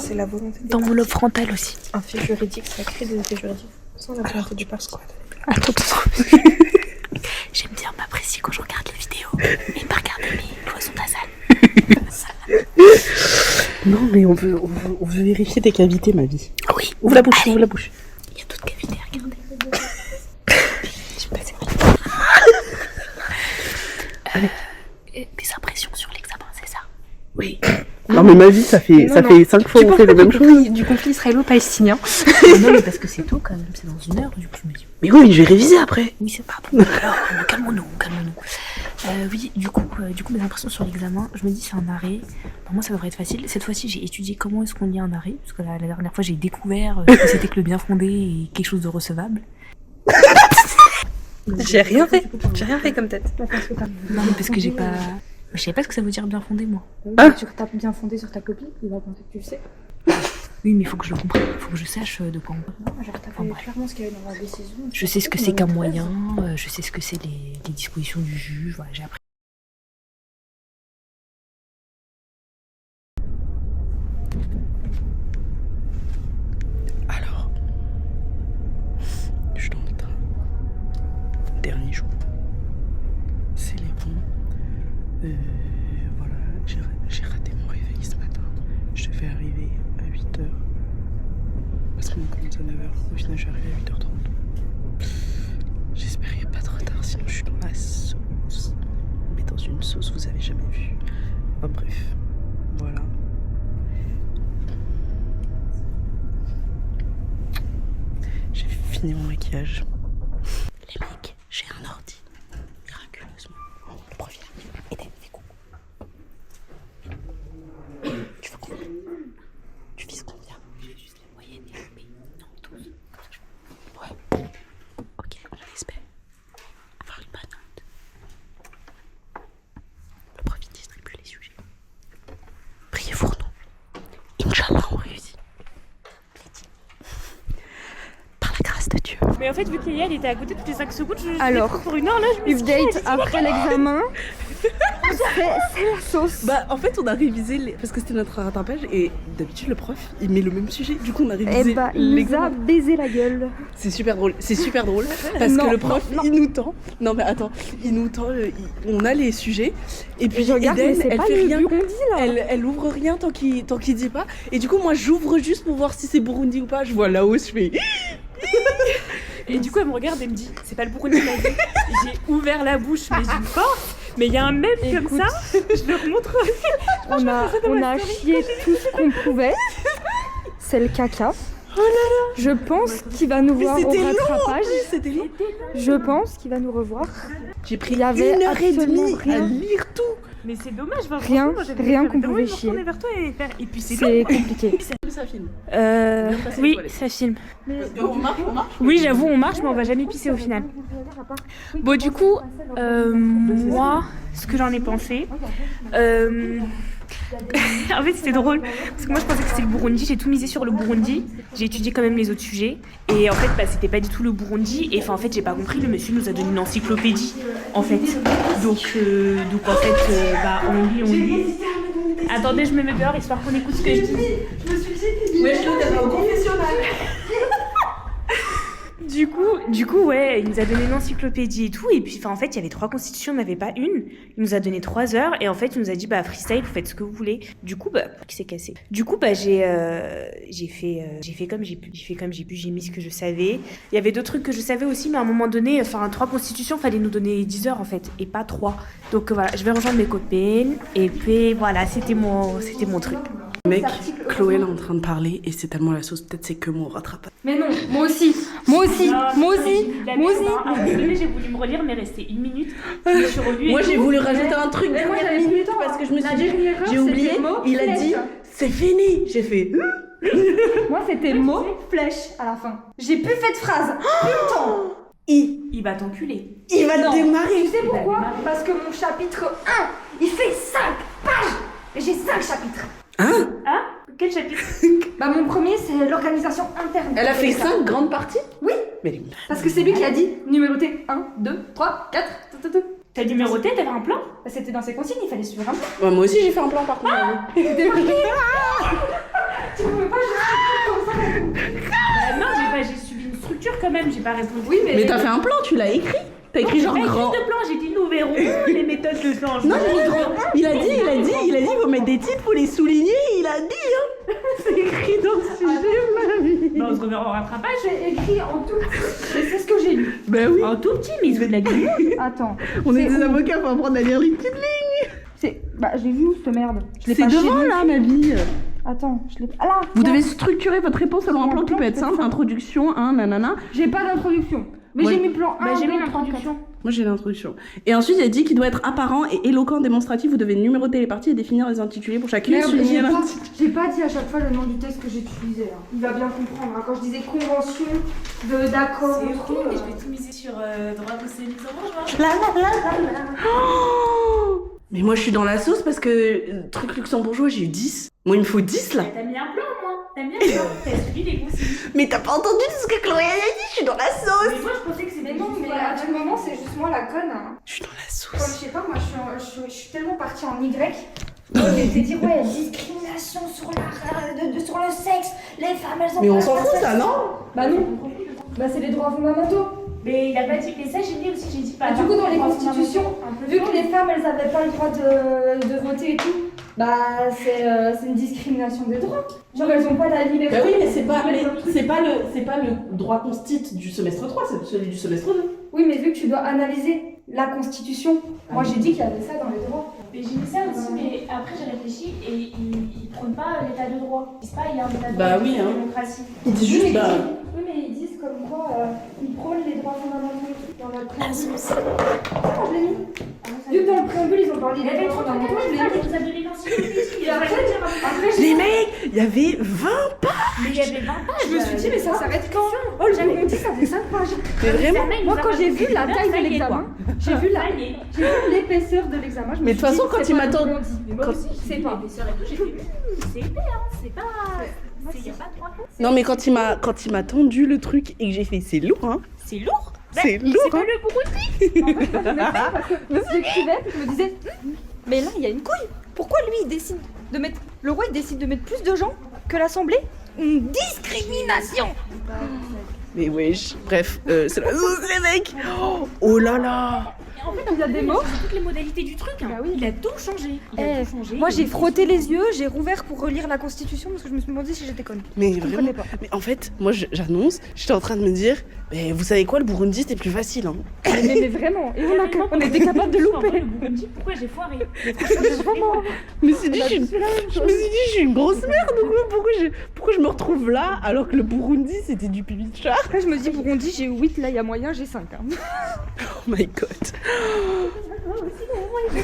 C'est la volonté. Dans mon lobe frontal aussi. Un fait juridique, ça crée des effets juridiques. Sans la volonté du père squad. Attends. J'aime bien m'apprécier quand je regarde les vidéos et pas regarder mes cloisons nasales. Non, mais on veut vérifier tes cavités, ma vie. Oui. Ouvre la bouche, ouvre la bouche. Il y a d'autres cavités à regarder. Je sais pas, Des impressions sur l'examen, c'est ça? Oui. Non, mais ma vie, ça fait 5 fois qu'on fait les mêmes choses. Du conflit israélo-palestinien. Non, mais parce que c'est tôt quand même, c'est dans 1 heure, du coup je me dis. Mais oui, je vais réviser après. Oui, c'est pas bon. Alors, calmons-nous. Oui, du coup, mes impressions sur l'examen, je me dis c'est un arrêt. Normalement, ça devrait être facile. Cette fois-ci, j'ai étudié comment est-ce qu'on lit un arrêt, parce que la dernière fois, j'ai découvert que c'était que le bien fondé et quelque chose de recevable. J'ai rien fait comme tête. Non, mais parce que j'ai pas. Je savais pas ce que ça veut dire bien fondé, moi. Ah. Tu tapes bien fondé sur ta copie, il va penser que tu le sais. Oui, mais il faut que je le comprenne, il faut que je sache de quoi on parle. Non, j'ai retapé clairement ce qu'il y avait dans la décision. Je sais ce que c'est qu'un moyen, je sais ce que c'est les dispositions du juge, voilà, j'ai appris. Alors, je suis dans le train. Dernier jour. Célébrons. Voilà, j'ai raté mon réveil ce matin. Je devais arriver à 8h. Parce qu'on commence à 9h. Au final, je suis arrivée à 8h30. J'espère qu'il n'y a pas de retard, sinon je suis dans la sauce. Mais dans une sauce, vous avez jamais vu. Enfin bref, voilà. J'ai fini mon maquillage. Les mecs, j'ai un ordi. Miraculeusement. Le prof il arrive. Eden, fais coucou. Tu veux combien? Tu vises combien? J'ai juste la moyenne et non, 12. Ouais. Ok, on espère avoir une bonne note. Le prof il distribue les sujets. Priez pour nous. Inch'Allah, on réussit. Par la grâce de Dieu. Mais en fait, vu qu'Elia elle était à côté toutes les 5 secondes, je Alors, pour 1 heure là, je me suis dit, update après l'examen. C'est la sauce. Bah en fait on a révisé parce que c'était notre rattrapage et d'habitude le prof il met le même sujet, du coup on a révisé il nous a l'examen. baisé la gueule. C'est super drôle parce Non, que le prof non. il nous tend. Non mais attends, il nous tend, on a les sujets et puis Je regarde, Eden mais c'est elle pas fait le rien. Burundi là. Elle ouvre rien tant qu'il dit pas et du coup moi j'ouvre juste pour voir si c'est Burundi ou pas, je vois Laos, je fais Et du coup, elle me regarde et me dit, c'est pas le Burundi qui m'a dit. J'ai ouvert la bouche, mais d'une force. Mais il y a un mème comme ça, je le remontrerai. On a chié tout ce qu'on pouvait. C'est le caca. Oh là là. Je pense qu'il va nous voir au c'était long, rattrapage. c'était long. Je pense qu'il va nous revoir. J'ai pris Il y avait 1h30 à rien. lire tout. Mais c'est dommage, enfin, Rien, franchement, moi, j'avais rien vraiment qu'on pouvait envie de me chier. retourner vers toi et faire. Et puis c'est C'est long. compliqué. Ça filme. Oui, ça filme. On marche. Oui, j'avoue, on marche, mais on va jamais pisser au final. Bon, du coup, moi, ce que j'en ai pensé, En fait, c'était drôle. Parce que moi, je pensais que c'était le Burundi. J'ai tout misé sur le Burundi. J'ai étudié quand même les autres sujets. Et en fait, bah, c'était pas du tout le Burundi. Et enfin, en fait, j'ai pas compris. Le monsieur nous a donné une encyclopédie, en fait. Donc en fait, bah, on lit. Attendez, je me mets dehors histoire qu'on écoute ce que je dis. Je me suis dit, ouais, je l'ai au confessionnal. Du coup, ouais, il nous a donné une encyclopédie et tout. Et puis, en fait, il y avait 3 constitutions, il n'y en avait pas une. Il nous a donné 3 heures. Et en fait, il nous a dit, bah, freestyle, vous faites ce que vous voulez. Du coup, bah, qui s'est cassé. Du coup, bah, j'ai fait comme j'ai pu. J'ai mis ce que je savais. Il y avait d'autres trucs que je savais aussi, mais à un moment donné, 3 constitutions, fallait nous donner 10 heures, en fait. Et pas 3. Donc, voilà, je vais rejoindre mes copines. Et puis, voilà, c'était mon truc. Mec, Chloé elle est en train de parler et c'est tellement la sauce, peut-être c'est que mon rattrapage. Mais non, moi aussi. À un moment donné, j'ai voulu me relire, mais resté 1 minute. Je me suis relue. Moi j'ai voulu rajouter un truc Mais moi, j'avais minutes tout le temps, parce que je me suis la dit, dernière heure, j'ai oublié, c'était mot il a flèche. dit c'est fini. J'ai fait Moi, c'était mot, flèche à la fin. J'ai plus fait de phrase. Plus le temps. Il va t'enculer. il va Non. démarrer. Tu sais pourquoi? Parce que mon chapitre 1, il fait 5 pages. Et j'ai 5 chapitres. Hein? Ah, quel chapitre? Bah, mon premier, c'est l'organisation interne. Elle a fait 5 grandes parties? Oui. Mais elle est Parce que c'est lui qui a dit numéroté 1, 2, 3, 4. T'as numéroté, t'avais un plan? C'était dans ses consignes, il fallait suivre un peu. Ouais, moi aussi j'ai fait un plan par contre. C'était marqué. Tu pouvais pas juste comme ça. Non, j'ai suivi une structure quand même, j'ai pas répondu. Oui, Mais t'as fait un plan, tu l'as écrit? T'as écrit genre J'ai pas grand. écrit de plan, j'ai dit nous verrons les méthodes de changement. Non, j'ai mis grand. Il a dit, faut mettre des titres, faut les souligner. Il a dit, hein. C'est écrit dans le sujet, ma vie. Bah, on se reverra en rattrapage. J'ai écrit en tout petit. Et c'est ce que j'ai lu. Bah oui. En tout petit, mais il se veut de la gueule. Attends. On est C'est des où? avocats, faut apprendre à lire les petites lignes. C'est. Bah, j'ai vu où cette merde? Je l'ai C'est pas chez devant lui. là, ma vie. Attends, je l'ai. Ah là. Vous là. devez structurer votre réponse selon un plan qui peut être simple, introduction, nanana. J'ai pas d'introduction. Mais Ouais. j'ai mis plan 1. Bah, j'ai mis l'introduction. Moi j'ai l'introduction. Et ensuite il a dit qu'il doit être apparent et éloquent, démonstratif. Vous devez numéroter les parties et définir les intitulés pour chacune. Merde, souligner j'ai pas dit à chaque fois le nom du texte que j'utilisais. Hein. Il va bien comprendre. Hein. Quand je disais convention d'accord. C'est ok, mais je vais tout miser sur droit possède luxembourgeois. Oh mais moi je suis dans la sauce parce que truc luxembourgeois j'ai eu 10. Moi il me faut 10 là. T'as mis un plan, moi. T'as mis un plan. T'as suivi les consignes. Mais t'as pas entendu ce que Chloé a dit, je suis dans la sauce. Mais moi, je pensais que c'était Mais non, mais à tout moment, c'est juste moi la conne. Hein. Je suis dans la Comme, sauce. je sais pas, moi je suis tellement partie en Y. J'ai été dire, ouais, discrimination sur le sexe, les femmes elles ont Mais pas on la s'en fout place. ça, non? Bah non, bah c'est les droits fondamentaux. Mais il a pas dit. Mais ça, j'ai mis aussi, j'ai dit pas. Bah, du coup, dans les constitutions, vu que les femmes elles avaient pas le droit de voter et tout, bah c'est une discrimination des droits. Genre elles ont pas la liberté. Bah oui, mais c'est pas le droit constit du semestre 3, c'est celui du semestre 2. Oui, mais vu que tu dois analyser la constitution, moi j'ai dit qu'il y avait ça dans les droits. Mais j'ai mis ça aussi, mais après j'ai réfléchi et ils prônent pas l'état de droit. Ils disent pas il y a un état de droit. Bah oui, il y a hein. une démocratie. Il dit juste bah. Oui, mais ils disent comme quoi ils prônent les droits fondamentaux dans notre préambule. Ça, moi je l'ai mis. Vu que dans le préambule ils ont parlé des droits fondamentaux, je l'ai mis. vous a donné l'encyclopédie. Et après, Les mecs, il y avait 20 pages. Mais il y avait 20 pages. je me suis dit, mais ça s'arrête quand? Oh, le Burundi, ça fait 5 pages. Mais vraiment. Moi, quand j'ai vu la taille de Ça y est, l'examen, quoi. j'ai vu Ça y est. l'épaisseur de l'examen. je me Mais de suis toute façon, dit, quand c'est il pas le m'attend- Burundi. Mais moi quand- aussi, C'est c'est pas. l'épaisseur et tout, j'ai fait c'est épais, hein. C'est pas. Il y a pas 3 points. Non mais quand il m'a tendu le truc et que j'ai fait c'est lourd hein. C'est lourd. C'est lourd. C'est pas le Burundi. J'écrivais, je me disais, mais là, il y a une couille. Pourquoi lui, il décide de mettre. Le roi, il décide de mettre plus de gens que l'Assemblée? Une discrimination. Mais wesh. Bref, c'est la sauce les mecs. Oh là là. En fait, Il y a des mots. toutes les modalités du truc. Hein. Bah oui. Il a tout changé. Il a tout changé. Moi, j'ai frotté les yeux, j'ai rouvert pour relire la Constitution parce que je me suis demandé si j'étais conne. Mais Je vraiment. comprenais pas. Mais en fait, moi j'annonce, j'étais en train de me dire, mais vous savez quoi, le Burundi c'était plus facile hein. Mais vraiment, et on était capable de louper. Le Burundi, pourquoi j'ai foiré? Vraiment. Je me suis dit, je me suis suis une grosse merde ou quoi? Pourquoi je me retrouve là alors que le Burundi c'était du pipi de chat? Après, je me dis, Burundi, j'ai 8, là, il y a moyen, j'ai 5. Hein. Oh my god. Je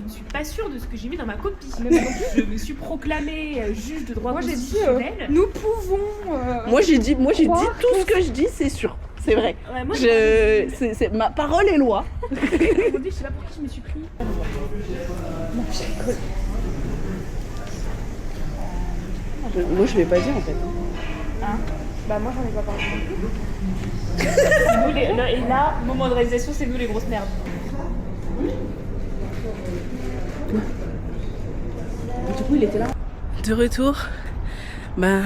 ne suis pas sûre de ce que j'ai mis dans ma copie. Je me suis proclamée juge de droit Moi, j'ai dit, constitutionnel. nous pouvons. Moi j'ai dit Croire tout ce que je dis, c'est sûr. C'est vrai. Ouais, moi, Ma parole est loi. Aujourd'hui, je sais pas pour qui je me suis pris. Moi je vais pas dire en fait. Bah moi j'en ai pas parlé non plus. Nous, et là, moment de réalisation, c'est nous les grosses merdes. Du coup il était là. De retour, bah,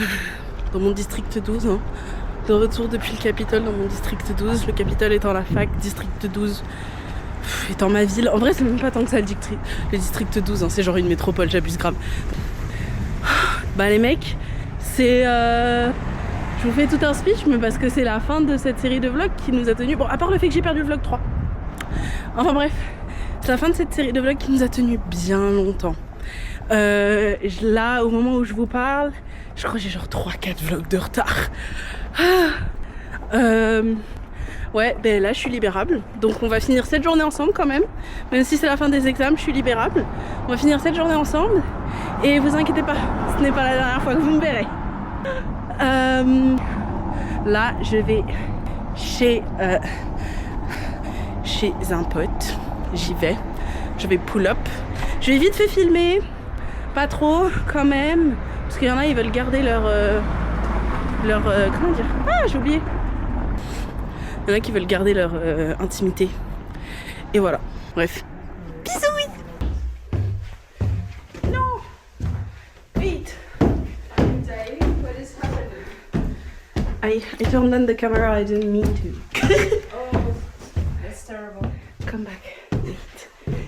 dans mon district 12. Hein. De retour depuis le Capitole dans mon district 12. Le Capitole étant la fac, district 12 étant ma ville. En vrai c'est même pas tant que ça le district 12, hein. C'est genre une métropole, j'abuse grave. Bah les mecs, c'est... Je vous fais tout un speech, mais parce que c'est la fin de cette série de vlogs qui nous a tenus... Bon, à part le fait que j'ai perdu le vlog 3. Enfin bref, c'est la fin de cette série de vlogs qui nous a tenus bien longtemps. Là, au moment où je vous parle, je crois que j'ai genre 3-4 vlogs de retard. Ouais, ben là je suis libérable. Donc on va finir cette journée ensemble quand même. Même si c'est la fin des examens, je suis libérable. On va finir cette journée ensemble. Et vous inquiétez pas, ce n'est pas la dernière fois que vous me verrez. Là, je vais chez un pote. J'y vais. Je vais pull up. Je vais vite fait filmer. Pas trop, quand même. Parce qu'il y en a, ils veulent garder leur comment dire? Ah, j'ai oublié. Il y en a qui veulent garder leur intimité. Et voilà. Bref. Bisous. Non. Wait. I turned on the camera. I didn't mean to. Oh, that's terrible. Come back.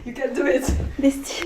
You can do it. Bestie.